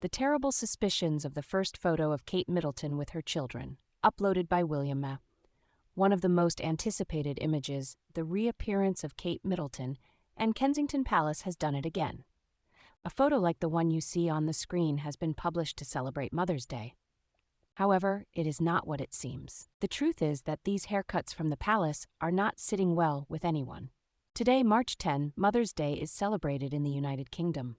The terrible suspicions of the first photo of Kate Middleton with her children, uploaded by William Ma. One of the most anticipated images, the reappearance of Kate Middleton, and Kensington Palace has done it again. A photo like the one you see on the screen has been published to celebrate Mother's Day. However, it is not what it seems. The truth is that these haircuts from the palace are not sitting well with anyone. Today, March 10, Mother's Day is celebrated in the United Kingdom.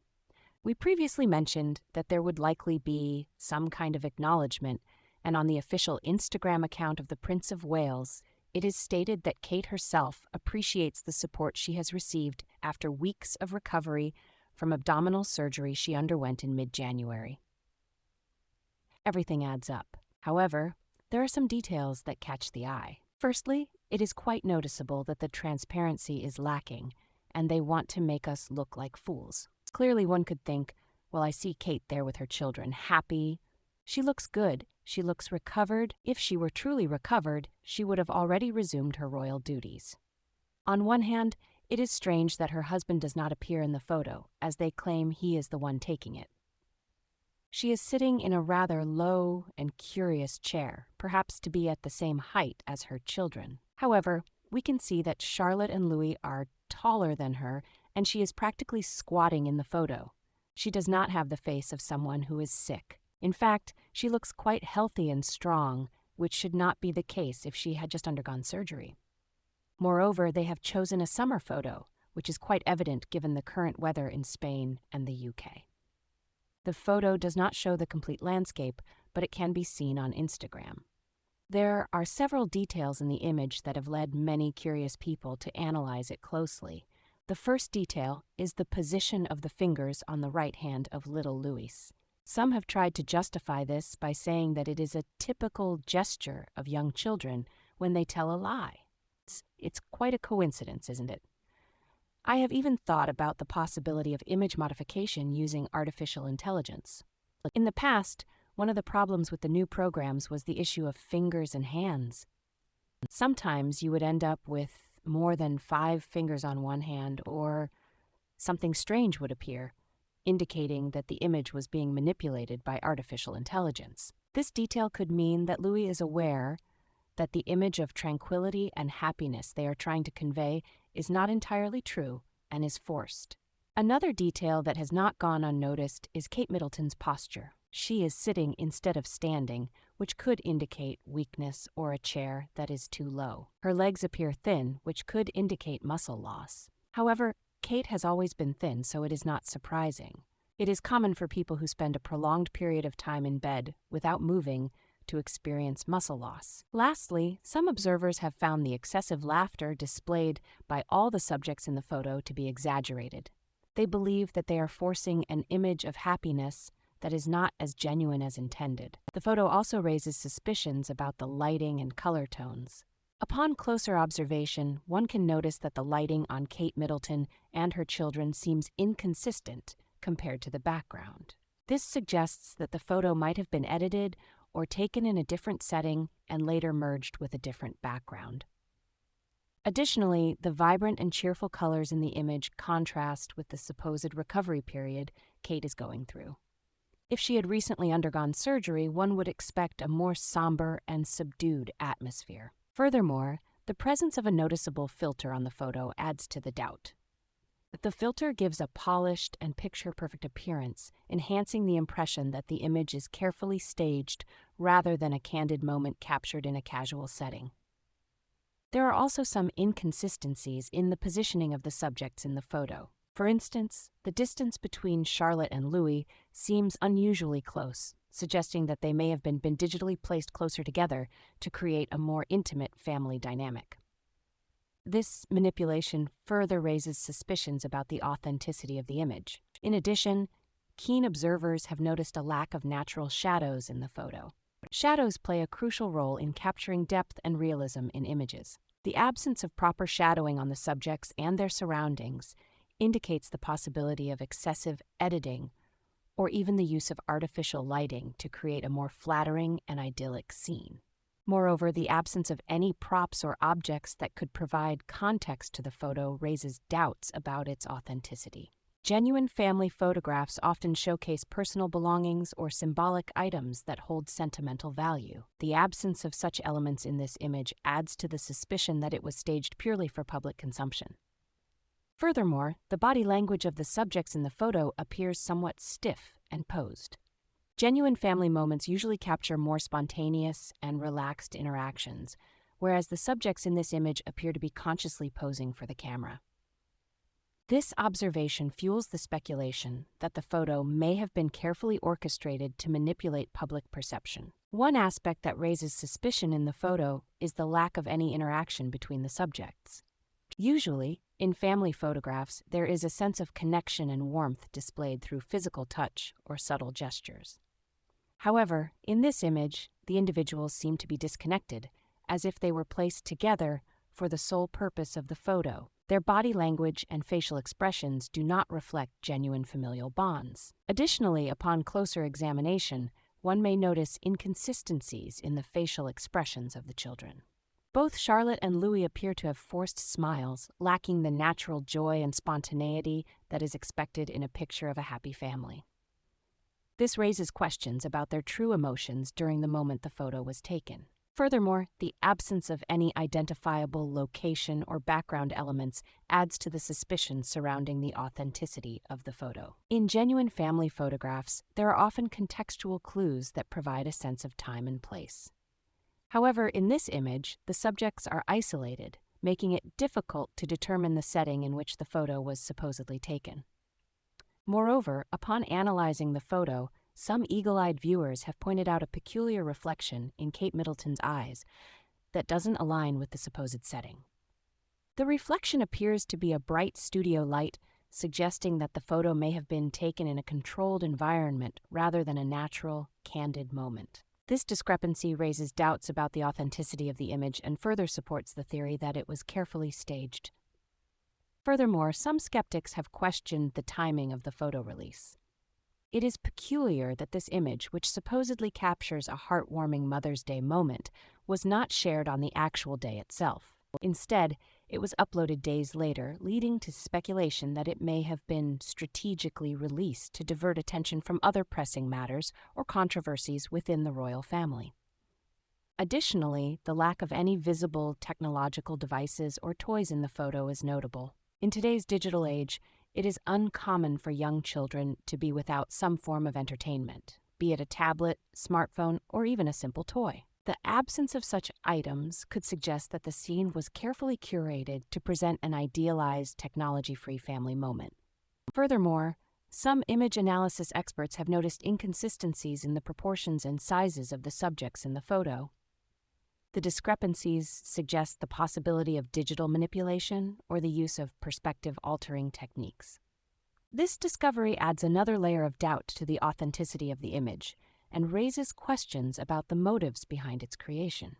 We previously mentioned that there would likely be some kind of acknowledgement, and on the official Instagram account of the Prince of Wales, it is stated that Kate herself appreciates the support she has received after weeks of recovery from abdominal surgery she underwent in mid-January. Everything adds up. However, there are some details that catch the eye. Firstly, it is quite noticeable that the transparency is lacking, and they want to make us look like fools. Clearly, one could think, well, I see Kate there with her children, happy. She looks good. She looks recovered. If she were truly recovered, she would have already resumed her royal duties. On one hand, it is strange that her husband does not appear in the photo, as they claim he is the one taking it. She is sitting in a rather low and curious chair, perhaps to be at the same height as her children. However, we can see that Charlotte and Louis are taller than her, and she is practically squatting in the photo. She does not have the face of someone who is sick. In fact, she looks quite healthy and strong, which should not be the case if she had just undergone surgery. Moreover, they have chosen a summer photo, which is quite evident given the current weather in Spain and the UK. The photo does not show the complete landscape, but it can be seen on Instagram. There are several details in the image that have led many curious people to analyze it closely. The first detail is the position of the fingers on the right hand of little Louis. Some have tried to justify this by saying that it is a typical gesture of young children when they tell a lie. It's quite a coincidence, isn't it? I have even thought about the possibility of image modification using artificial intelligence. In the past, one of the problems with the new programs was the issue of fingers and hands. Sometimes you would end up with more than 5 fingers on one hand, or something strange would appear, indicating that the image was being manipulated by artificial intelligence. This detail could mean that Louis is aware that the image of tranquility and happiness they are trying to convey is not entirely true and is forced. Another detail that has not gone unnoticed is Kate Middleton's posture. She is sitting instead of standing, which could indicate weakness or a chair that is too low. Her legs appear thin, which could indicate muscle loss. However, Kate has always been thin, so it is not surprising. It is common for people who spend a prolonged period of time in bed without moving to experience muscle loss. Lastly, some observers have found the excessive laughter displayed by all the subjects in the photo to be exaggerated. They believe that they are forcing an image of happiness that is not as genuine as intended. The photo also raises suspicions about the lighting and color tones. Upon closer observation, one can notice that the lighting on Kate Middleton and her children seems inconsistent compared to the background. This suggests that the photo might have been edited or taken in a different setting and later merged with a different background. Additionally, the vibrant and cheerful colors in the image contrast with the supposed recovery period Kate is going through. If she had recently undergone surgery, one would expect a more somber and subdued atmosphere. Furthermore, the presence of a noticeable filter on the photo adds to the doubt. The filter gives a polished and picture-perfect appearance, enhancing the impression that the image is carefully staged rather than a candid moment captured in a casual setting. There are also some inconsistencies in the positioning of the subjects in the photo. For instance, the distance between Charlotte and Louis seems unusually close, suggesting that they may have been digitally placed closer together to create a more intimate family dynamic. This manipulation further raises suspicions about the authenticity of the image. In addition, keen observers have noticed a lack of natural shadows in the photo. Shadows play a crucial role in capturing depth and realism in images. The absence of proper shadowing on the subjects and their surroundings indicates the possibility of excessive editing or even the use of artificial lighting to create a more flattering and idyllic scene. Moreover, the absence of any props or objects that could provide context to the photo raises doubts about its authenticity. Genuine family photographs often showcase personal belongings or symbolic items that hold sentimental value. The absence of such elements in this image adds to the suspicion that it was staged purely for public consumption. Furthermore, the body language of the subjects in the photo appears somewhat stiff and posed. Genuine family moments usually capture more spontaneous and relaxed interactions, whereas the subjects in this image appear to be consciously posing for the camera. This observation fuels the speculation that the photo may have been carefully orchestrated to manipulate public perception. One aspect that raises suspicion in the photo is the lack of any interaction between the subjects. Usually, in family photographs, there is a sense of connection and warmth displayed through physical touch or subtle gestures. However, in this image, the individuals seem to be disconnected, as if they were placed together for the sole purpose of the photo. Their body language and facial expressions do not reflect genuine familial bonds. Additionally, upon closer examination, one may notice inconsistencies in the facial expressions of the children. Both Charlotte and Louis appear to have forced smiles, lacking the natural joy and spontaneity that is expected in a picture of a happy family. This raises questions about their true emotions during the moment the photo was taken. Furthermore, the absence of any identifiable location or background elements adds to the suspicion surrounding the authenticity of the photo. In genuine family photographs, there are often contextual clues that provide a sense of time and place. However, in this image, the subjects are isolated, making it difficult to determine the setting in which the photo was supposedly taken. Moreover, upon analyzing the photo, some eagle-eyed viewers have pointed out a peculiar reflection in Kate Middleton's eyes that doesn't align with the supposed setting. The reflection appears to be a bright studio light, suggesting that the photo may have been taken in a controlled environment rather than a natural, candid moment. This discrepancy raises doubts about the authenticity of the image and further supports the theory that it was carefully staged. Furthermore, some skeptics have questioned the timing of the photo release. It is peculiar that this image, which supposedly captures a heartwarming Mother's Day moment, was not shared on the actual day itself. Instead, it was uploaded days later, leading to speculation that it may have been strategically released to divert attention from other pressing matters or controversies within the royal family. Additionally, the lack of any visible technological devices or toys in the photo is notable. In today's digital age, it is uncommon for young children to be without some form of entertainment, be it a tablet, smartphone, or even a simple toy. The absence of such items could suggest that the scene was carefully curated to present an idealized, technology-free family moment. Furthermore, some image analysis experts have noticed inconsistencies in the proportions and sizes of the subjects in the photo. The discrepancies suggest the possibility of digital manipulation or the use of perspective-altering techniques. This discovery adds another layer of doubt to the authenticity of the image and raises questions about the motives behind its creation.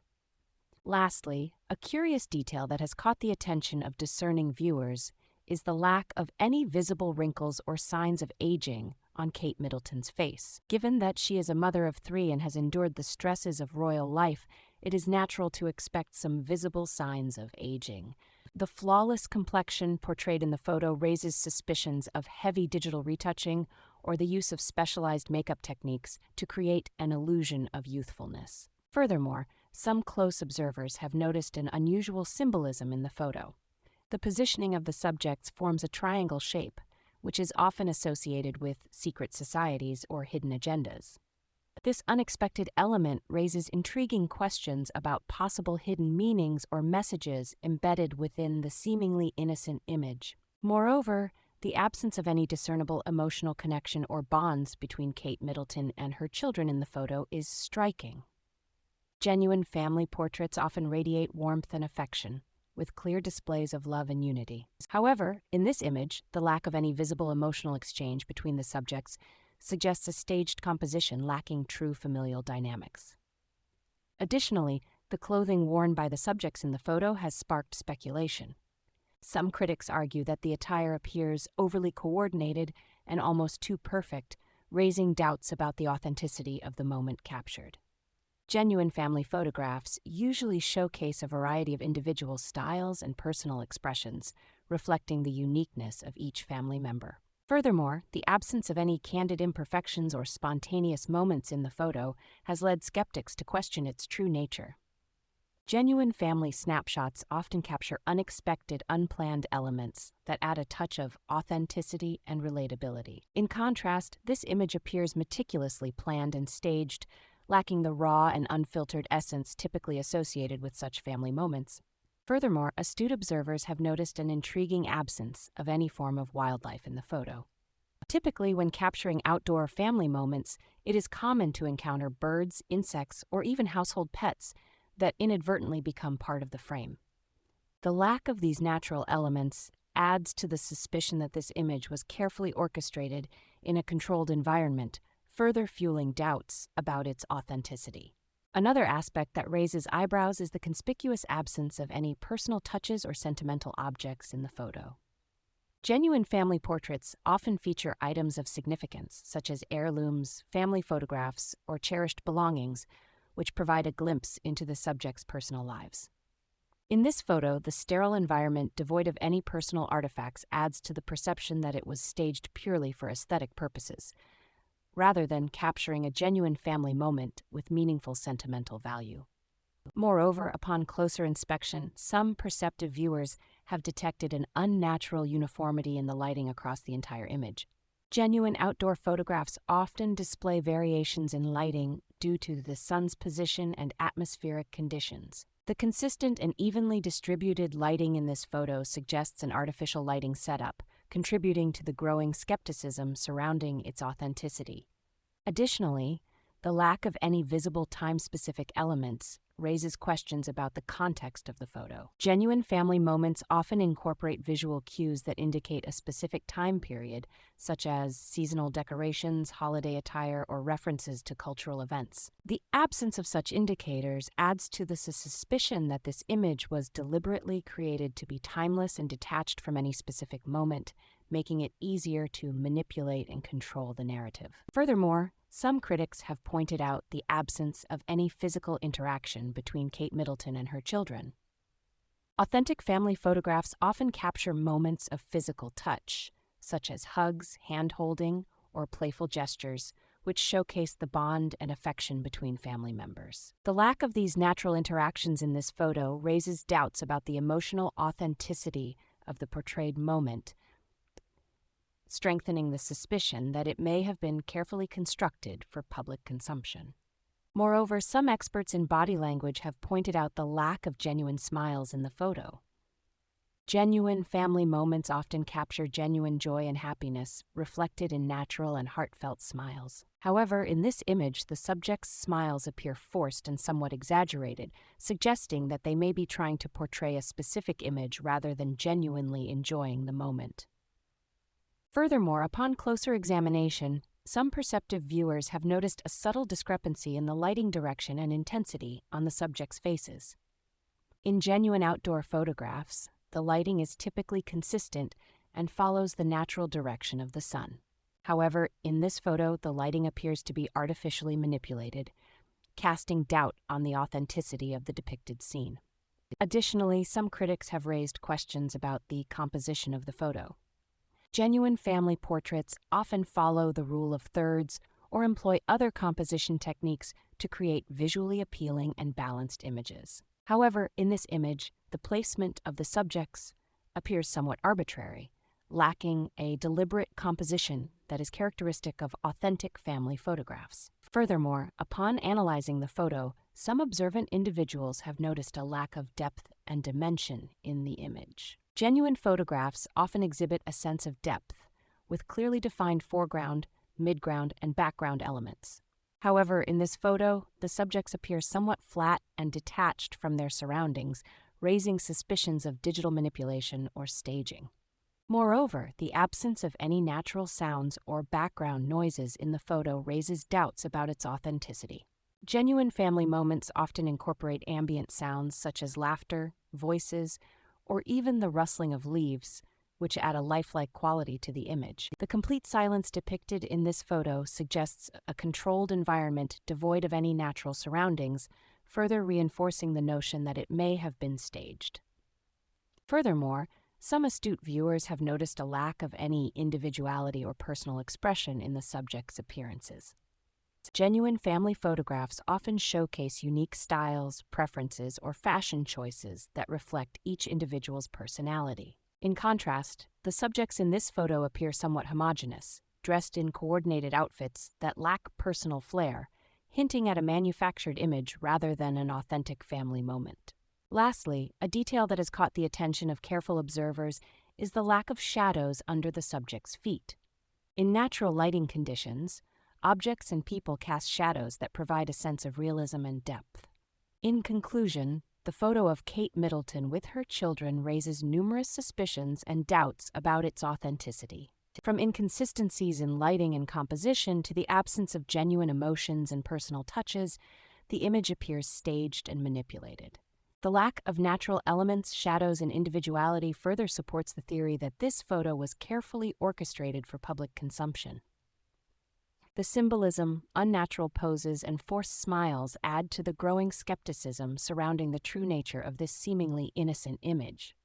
Lastly, a curious detail that has caught the attention of discerning viewers is the lack of any visible wrinkles or signs of aging on Kate Middleton's face. Given that she is a mother of 3 and has endured the stresses of royal life, it is natural to expect some visible signs of aging. The flawless complexion portrayed in the photo raises suspicions of heavy digital retouching or the use of specialized makeup techniques to create an illusion of youthfulness. Furthermore, some close observers have noticed an unusual symbolism in the photo. The positioning of the subjects forms a triangle shape, which is often associated with secret societies or hidden agendas. This unexpected element raises intriguing questions about possible hidden meanings or messages embedded within the seemingly innocent image. Moreover, the absence of any discernible emotional connection or bonds between Kate Middleton and her children in the photo is striking. Genuine family portraits often radiate warmth and affection, with clear displays of love and unity. However, in this image, the lack of any visible emotional exchange between the subjects suggests a staged composition lacking true familial dynamics. Additionally, the clothing worn by the subjects in the photo has sparked speculation. Some critics argue that the attire appears overly coordinated and almost too perfect, raising doubts about the authenticity of the moment captured. Genuine family photographs usually showcase a variety of individual styles and personal expressions, reflecting the uniqueness of each family member. Furthermore, the absence of any candid imperfections or spontaneous moments in the photo has led skeptics to question its true nature. Genuine family snapshots often capture unexpected, unplanned elements that add a touch of authenticity and relatability. In contrast, this image appears meticulously planned and staged, lacking the raw and unfiltered essence typically associated with such family moments. Furthermore, astute observers have noticed an intriguing absence of any form of wildlife in the photo. Typically, when capturing outdoor family moments, it is common to encounter birds, insects, or even household pets that inadvertently become part of the frame. The lack of these natural elements adds to the suspicion that this image was carefully orchestrated in a controlled environment, further fueling doubts about its authenticity. Another aspect that raises eyebrows is the conspicuous absence of any personal touches or sentimental objects in the photo. Genuine family portraits often feature items of significance, such as heirlooms, family photographs, or cherished belongings, which provide a glimpse into the subject's personal lives. In this photo, the sterile environment devoid of any personal artifacts adds to the perception that it was staged purely for aesthetic purposes, rather than capturing a genuine family moment with meaningful sentimental value. Moreover, upon closer inspection, some perceptive viewers have detected an unnatural uniformity in the lighting across the entire image. Genuine outdoor photographs often display variations in lighting due to the sun's position and atmospheric conditions. The consistent and evenly distributed lighting in this photo suggests an artificial lighting setup, contributing to the growing skepticism surrounding its authenticity. Additionally, the lack of any visible time-specific elements raises questions about the context of the photo. Genuine family moments often incorporate visual cues that indicate a specific time period, such as seasonal decorations, holiday attire, or references to cultural events. The absence of such indicators adds to the suspicion that this image was deliberately created to be timeless and detached from any specific moment, making it easier to manipulate and control the narrative. Furthermore, some critics have pointed out the absence of any physical interaction between Kate Middleton and her children. Authentic family photographs often capture moments of physical touch, such as hugs, hand-holding, or playful gestures, which showcase the bond and affection between family members. The lack of these natural interactions in this photo raises doubts about the emotional authenticity of the portrayed moment, strengthening the suspicion that it may have been carefully constructed for public consumption. Moreover, some experts in body language have pointed out the lack of genuine smiles in the photo. Genuine family moments often capture genuine joy and happiness, reflected in natural and heartfelt smiles. However, in this image, the subject's smiles appear forced and somewhat exaggerated, suggesting that they may be trying to portray a specific image rather than genuinely enjoying the moment. Furthermore, upon closer examination, some perceptive viewers have noticed a subtle discrepancy in the lighting direction and intensity on the subjects' faces. In genuine outdoor photographs, the lighting is typically consistent and follows the natural direction of the sun. However, in this photo, the lighting appears to be artificially manipulated, casting doubt on the authenticity of the depicted scene. Additionally, some critics have raised questions about the composition of the photo. Genuine family portraits often follow the rule of thirds or employ other composition techniques to create visually appealing and balanced images. However, in this image, the placement of the subjects appears somewhat arbitrary, lacking a deliberate composition that is characteristic of authentic family photographs. Furthermore, upon analyzing the photo, some observant individuals have noticed a lack of depth and dimension in the image. Genuine photographs often exhibit a sense of depth, with clearly defined foreground, midground, and background elements. However, in this photo, the subjects appear somewhat flat and detached from their surroundings, raising suspicions of digital manipulation or staging. Moreover, the absence of any natural sounds or background noises in the photo raises doubts about its authenticity. Genuine family moments often incorporate ambient sounds such as laughter, voices, or even the rustling of leaves, which add a lifelike quality to the image. The complete silence depicted in this photo suggests a controlled environment devoid of any natural surroundings, further reinforcing the notion that it may have been staged. Furthermore, Some astute viewers have noticed a lack of any individuality or personal expression in the subject's appearances. Genuine family photographs often showcase unique styles, preferences, or fashion choices that reflect each individual's personality. In contrast, the subjects in this photo appear somewhat homogeneous, dressed in coordinated outfits that lack personal flair, hinting at a manufactured image rather than an authentic family moment. Lastly, a detail that has caught the attention of careful observers is the lack of shadows under the subject's feet. In natural lighting conditions, objects and people cast shadows that provide a sense of realism and depth. In conclusion, the photo of Kate Middleton with her children raises numerous suspicions and doubts about its authenticity. From inconsistencies in lighting and composition to the absence of genuine emotions and personal touches, the image appears staged and manipulated. The lack of natural elements, shadows, and individuality further supports the theory that this photo was carefully orchestrated for public consumption. The symbolism, unnatural poses, and forced smiles add to the growing skepticism surrounding the true nature of this seemingly innocent image.